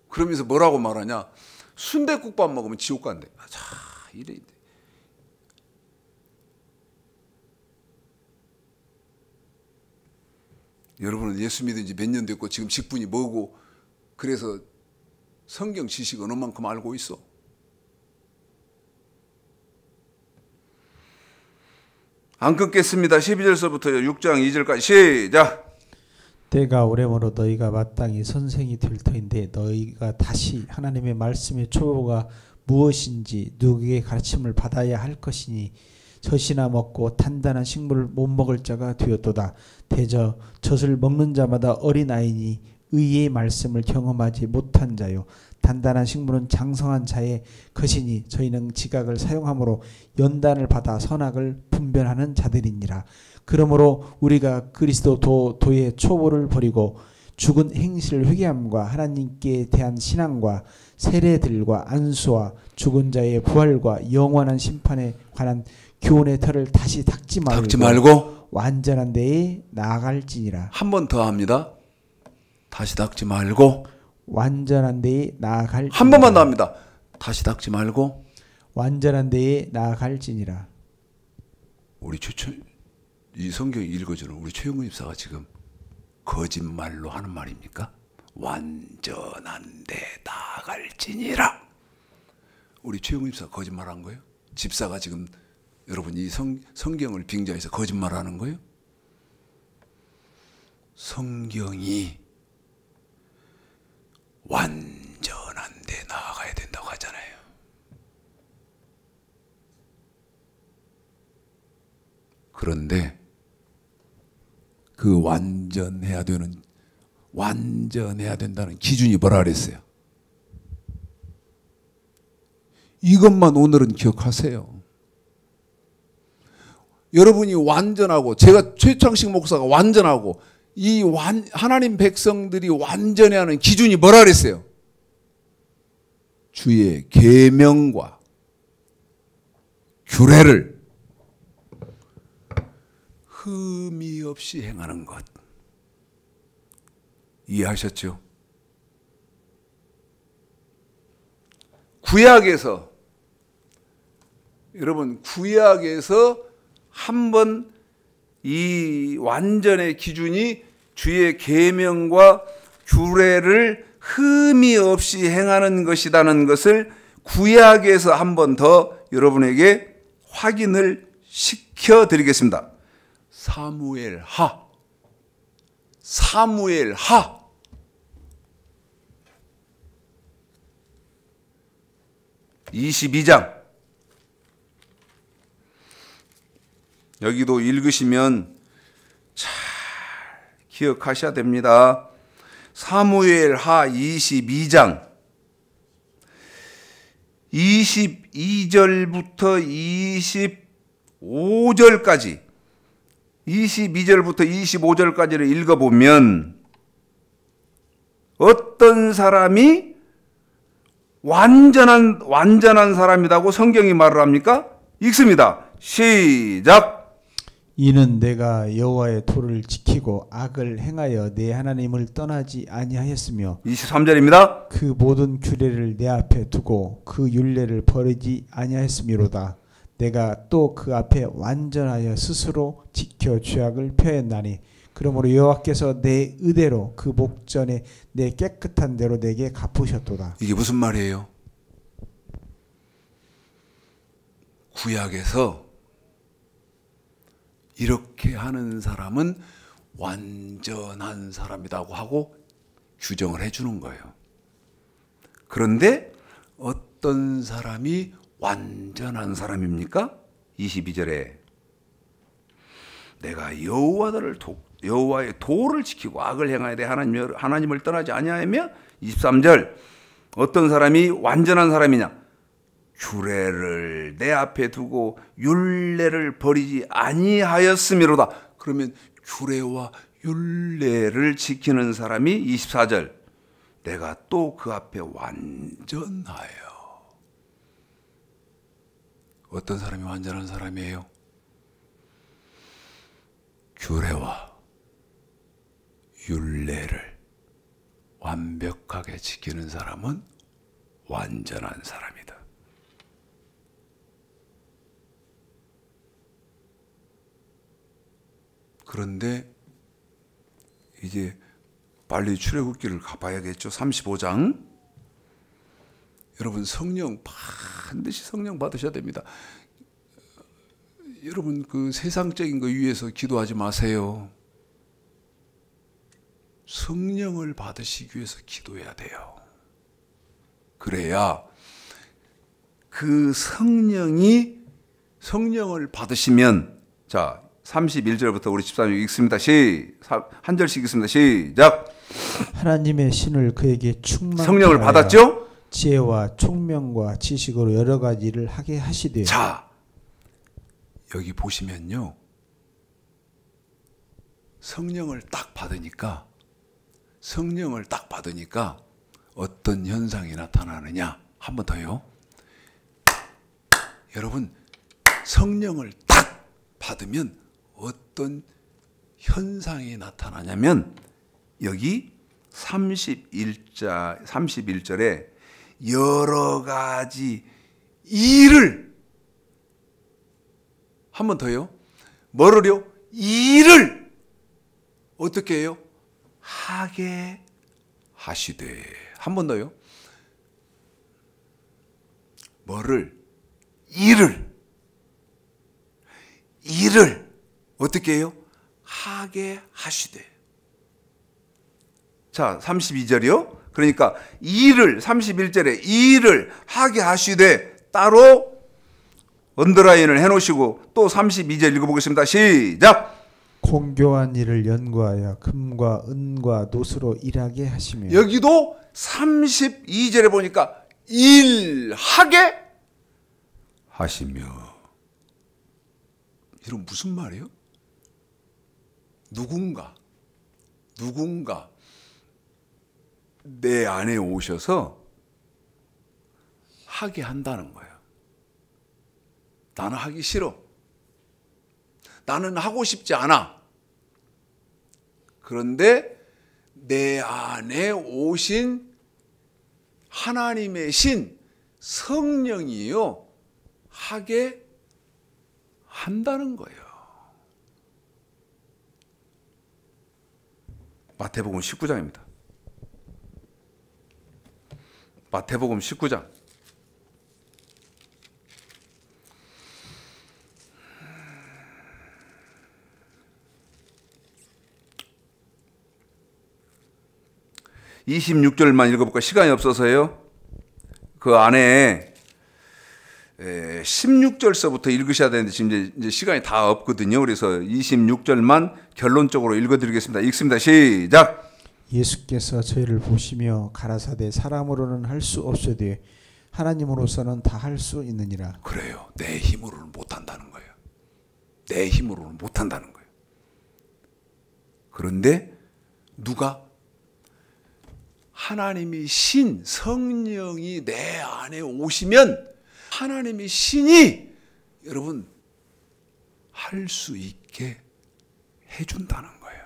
그러면서 뭐라고 말하냐? 순댓국밥 먹으면 지옥 간대. 이래. 여러분은 예수 믿은 지 몇 년 됐고 지금 직분이 뭐고 그래서 성경 지식 어느 만큼 알고 있어? 안 끊겠습니다. 12절서부터 6장 2절까지 시작. 때가 오래므로 너희가 마땅히 선생이 될 터인데 너희가 다시 하나님의 말씀의 초보가 무엇인지 누구에게 가르침을 받아야 할 것이니 젖이나 먹고 단단한 식물을 못 먹을 자가 되었도다. 대저 젖을 먹는 자마다 어린아이니 의의 말씀을 경험하지 못한 자요. 단단한 식물은 장성한 자의 것이니 저희는 지각을 사용함으로 연단을 받아 선악을 분별하는 자들이니라. 그러므로 우리가 그리스도 도의 초보를 버리고 죽은 행실을 회개함과 하나님께 대한 신앙과 세례들과 안수와 죽은 자의 부활과 영원한 심판에 관한 교훈의 털을 다시 닦지 말고 완전한 데에 나아갈지니라. 한 번 더 합니다. 다시 닦지 말고 완전한 데에 나아갈지니라. 한 번만 더 합니다. 다시 닦지 말고 완전한 데에 나아갈지니라. 우리 이 성경 읽어주는 우리 최영근 집사가 지금 거짓말로 하는 말입니까? 완전한 데 나아갈지니라. 우리 최영근 집사가 거짓말한 거예요? 집사가 지금 여러분 이 성경을 빙자해서 거짓말하는 거예요? 성경이 완전한 데 나아가야 된다고 하잖아요. 그런데 그 완전해야 된다는 기준이 뭐라 그랬어요? 이것만 오늘은 기억하세요. 여러분이 완전하고 제가 최창식 목사가 완전하고 하나님 백성들이 완전해야 하는 기준이 뭐라 그랬어요? 주의 계명과 규례를 흠이 없이 행하는 것. 이해하셨죠? 여러분 구약에서 한번 이 완전의 기준이 주의 계명과 규례를 흠이 없이 행하는 것이라는 것을 구약에서 한 번 더 여러분에게 확인을 시켜드리겠습니다. 사무엘하 22장, 여기도 읽으시면 잘 기억하셔야 됩니다. 사무엘하 22장 22절부터 25절까지 25절까지를 읽어보면 어떤 사람이 완전한 사람이라고 성경이 말을 합니까? 읽습니다. 시작. 이는 내가 여호와의 도를 지키고 악을 행하여 내 하나님을 떠나지 아니하였으며 23절입니다. 그 모든 규례를 내 앞에 두고 그 율례를 버리지 아니하였음이로다. 내가 또 그 앞에 완전하여 스스로 지켜 죄악을 펴했나니 그러므로 여호와께서 내 의대로 그 목전에 내 깨끗한 대로 내게 갚으셨도다. 이게 무슨 말이에요? 구약에서 이렇게 하는 사람은 완전한 사람이라고 하고 규정을 해주는 거예요. 그런데 어떤 사람이 완전한 사람입니까? 22절에 내가 여호와의 도를 지키고 악을 행하여 내 하나님을 떠나지 아니하며 23절 어떤 사람이 완전한 사람이냐? 규례를 내 앞에 두고 율례를 버리지 아니하였음이로다. 그러면 규례와 율례를 지키는 사람이 24절 내가 또 그 앞에 완전하여. 어떤 사람이 완전한 사람이에요? 규례와 율례를 완벽하게 지키는 사람은 완전한 사람이다. 그런데 이제 빨리 출애굽기를 가봐야겠죠. 35장. 여러분 성령 반드시 성령 받으셔야 됩니다. 여러분 그 세상적인 거 위해서 기도하지 마세요. 성령을 받으시기 위해서 기도해야 돼요. 그래야 그 성령을 받으시면 자 31절부터 우리 13절 읽습니다. 한 절씩 읽습니다. 시작. 하나님의 신을 그에게 충만케 성령을 하여 받았죠? 지혜와 총명과 지식으로 여러 가지 일을 하게 하시되. 자, 여기 보시면요. 성령을 딱 받으니까 어떤 현상이 나타나느냐? 한 번 더요. 여러분, 성령을 딱 받으면 어떤 현상이 나타나냐면 여기 31절에 여러 가지 일을 한 번 더요. 뭐를요? 일을 어떻게 해요? 하게 하시되. 한 번 더요. 뭐를? 일을 어떻게 해요? 하게 하시되. 자, 32절이요. 그러니까 31절에 일을 하게 하시되 따로 언더라인을 해놓으시고 또 32절 읽어보겠습니다. 시작. 공교한 일을 연구하여 금과 은과 노수로 일하게 하시며. 여기도 32절에 보니까 일하게 하시며. 이런 무슨 말이에요? 누군가 내 안에 오셔서 하게 한다는 거예요. 나는 하기 싫어. 나는 하고 싶지 않아. 그런데 내 안에 오신 하나님의 신 성령이요 하게 한다는 거예요. 마태복음 19장입니다. 마태복음 19장. (26절만) 읽어볼까? 시간이 없어서요. 그 안에 16절서부터 읽으셔야 되는데 지금 이제 시간이 다 없거든요. 그래서 26절만 결론적으로 읽어드리겠습니다. 읽습니다. 시작. 예수께서 저희를 보시며 가라사대 사람으로는 할 수 없으되 하나님으로서는 다 할 수 있느니라. 그래요. 내 힘으로는 못한다는 거예요. 내 힘으로는 못한다는 거예요. 그런데 누가? 하나님이 신, 성령이 내 안에 오시면 하나님이 신이 여러분 할 수 있게 해준다는 거예요.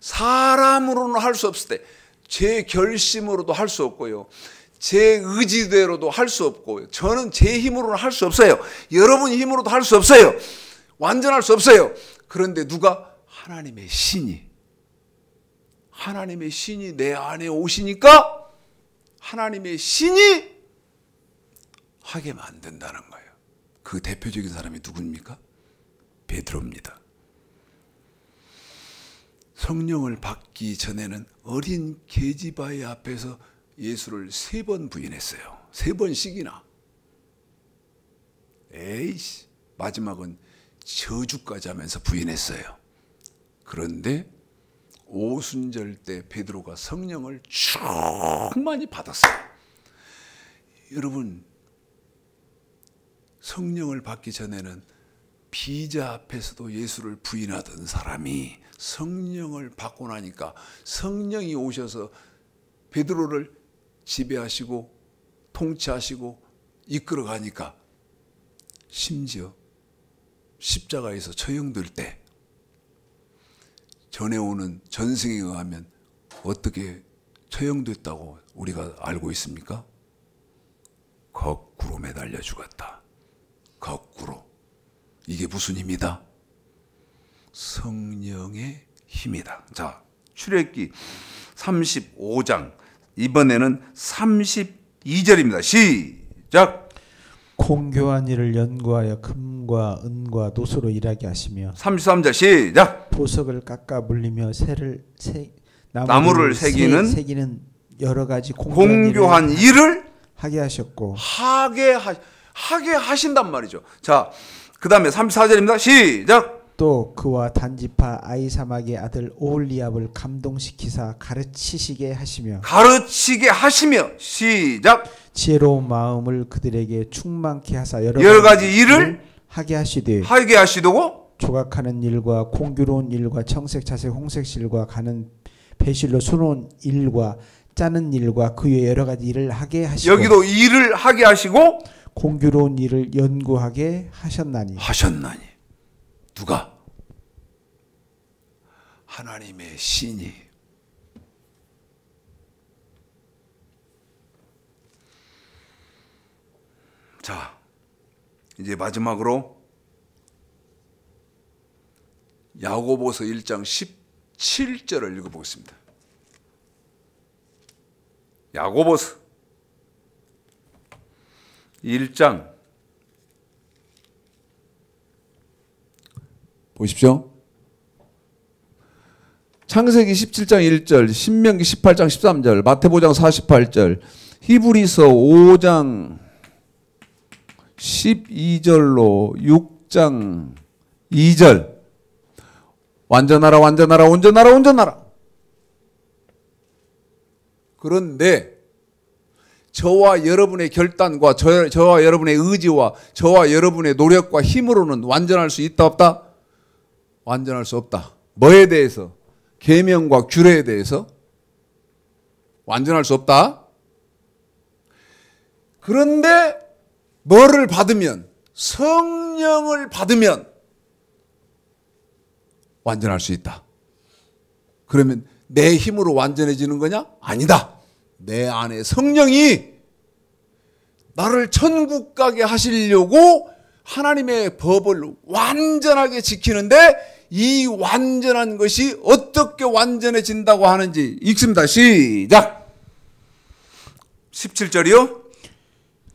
사람으로는 할 수 없을 때 제 결심으로도 할 수 없고요. 제 의지대로도 할 수 없고요. 저는 제 힘으로는 할 수 없어요. 여러분 힘으로도 할 수 없어요. 완전할 수 없어요. 그런데 누가? 하나님의 신이 내 안에 오시니까 하나님의 신이 하게 만든다는 거예요. 그 대표적인 사람이 누굽니까? 베드로입니다. 성령을 받기 전에는 어린 계집아이 앞에서 예수를 3번 부인했어요. 3번씩이나. 에이씨, 마지막은 저주까지 하면서 부인했어요. 그런데 오순절 때 베드로가 성령을 충만히 받았어요. 여러분, 성령을 받기 전에는 비자 앞에서도 예수를 부인하던 사람이 성령을 받고 나니까 성령이 오셔서 베드로를 지배하시고 통치하시고 이끌어가니까 심지어 십자가에서 처형될 때 전해오는 전승에 의하면 어떻게 처형됐다고 우리가 알고 있습니까? 거꾸로 매달려 죽었다. 거꾸로. 이게 무슨 힘이다? 성령의 힘이다. 자, 출애굽기 35장 이번에는 32절입니다. 시작. 공교한 일을 연구하여 금과 은과 노소로 일하게 하시며 33절 시작. 보석을 깎아 물리며 나무를 새기는 여러 가지 공교한 일을 하게 하셨고 하게 하신단 말이죠. 자, 그 다음에 34절입니다. 시작. 또 그와 단지파 아이사막의 아들 오홀리압을 감동시키사 가르치시게 하시며 시작. 지혜로운 마음을 그들에게 충만케 하사 여러 가지 일을 하게 하시되고 조각하는 일과 공교로운 일과 청색 자색 홍색실과 가는 배실로 수놓은 일과 짜는 일과 그 외 여러 가지 일을 하게 하시고 여기도 일을 하게 하시고 공교로운 일을 연구하게 하셨나니 누가? 하나님의 신이. 자, 이제 마지막으로 야고보서 1장 17절을 읽어보겠습니다. 야고보서 1장 보십시오. 창세기 17장 1절, 신명기 18장 13절, 마태복음 48절, 히브리서 5장 12절로 6장 2절. 완전하라 완전하라 온전하라 온전하라. 그런데 저와 여러분의 결단과 저와 여러분의 의지와 저와 여러분의 노력과 힘으로는 완전할 수 있다 없다? 완전할 수 없다. 뭐에 대해서? 계명과 규례에 대해서 완전할 수 없다. 그런데 뭐를 받으면? 성령을 받으면 완전할 수 있다. 그러면 내 힘으로 완전해지는 거냐? 아니다. 내 안에 성령이 나를 천국 가게 하시려고 하나님의 법을 완전하게 지키는데 이 완전한 것이 어떻게 완전해진다고 하는지 읽습니다. 시작. 17절이요.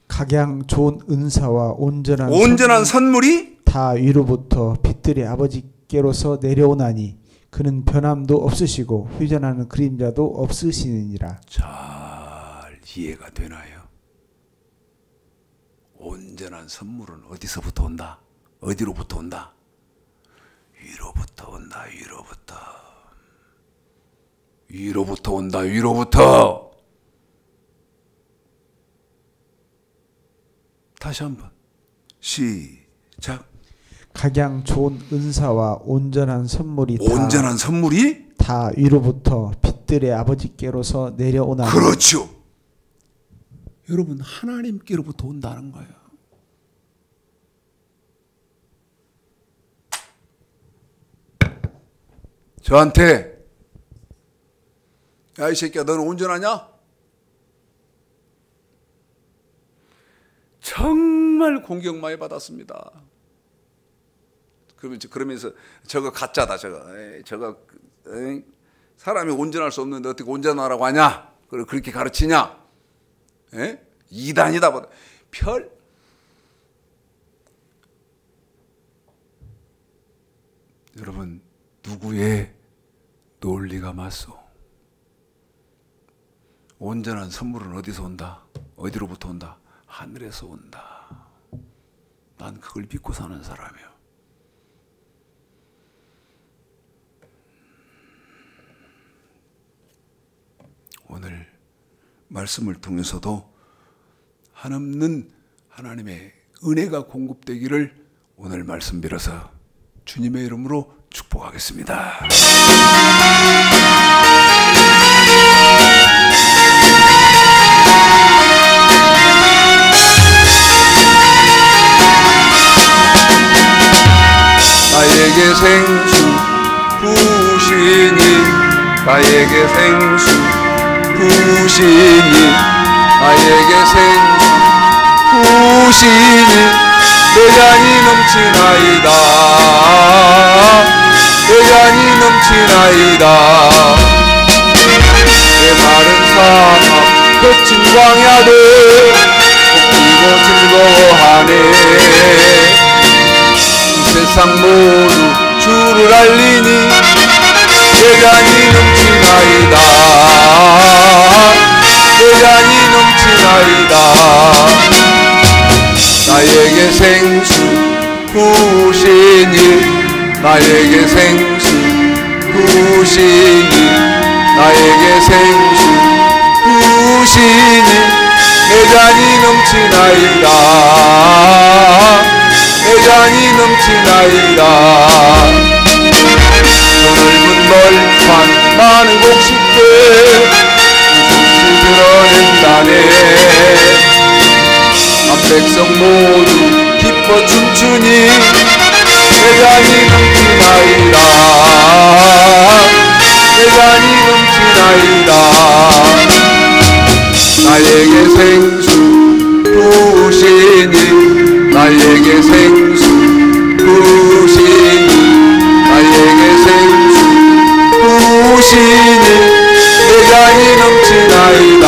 각양 좋은 은사와 온전한 선물이 다 위로부터 빛들의 아버지께로서 내려오나니 그는 변함도 없으시고 휴전하는 그림자도 없으시느니라. 잘 이해가 되나요? 온전한 선물은 어디서부터 온다? 어디로부터 온다? 위로부터 온다. 위로부터 온다. 위로부터. 다시 한번 시작. 각양 좋은 은사와 온전한 선물이 다 위로부터 빛들의 아버지께로서 내려오나니. 그렇죠. 여러분, 하나님께로부터 온다는 거예요. 저한테 야, 이 새끼야, 너는 온전하냐? 정말 공격 많이 받았습니다. 그러면서 저거 가짜다, 저거 사람이 온전할 수 없는데 어떻게 온전하라고 하냐? 그렇게 가르치냐? 이단이다. 여러분, 누구의 논리가 맞소? 온전한 선물은 어디서 온다? 어디로부터 온다? 하늘에서 온다. 난 그걸 믿고 사는 사람이에요. 오늘 말씀을 통해서도 한없는 하나님의 은혜가 공급되기를 오늘 말씀 빌어서 주님의 이름으로 축복하겠습니다. 나에게 생수 부으시니, 나에게 생수 부으시니, 나에게 생수 부으시니, 내 잔이 넘치나이다. 내 잔이 넘치나이다. 내 마른 사막 거친 광야들 걷기고 즐거워하네. 세상 모두 주를 알리니 내 잔이 넘치나이다. 내 잔이 넘치나이다. 나에게 생수 부으시니, 나에게 생수 부으시니, 나에게 생수 부으시니, 내 잔이 넘치나이다. 내 잔이 넘치나이다. 저 넓은 벌판 많은 곡식들 웃음을 드러낸다네. 백성 모두 기뻐 춤추니 내 잔이 넘치나이다. 내 잔이 넘치나이다. 나에게 생수 부으시니, 나에게 생수 부으시니, 나에게 생수 부으시니, 내 잔이 넘치나이다.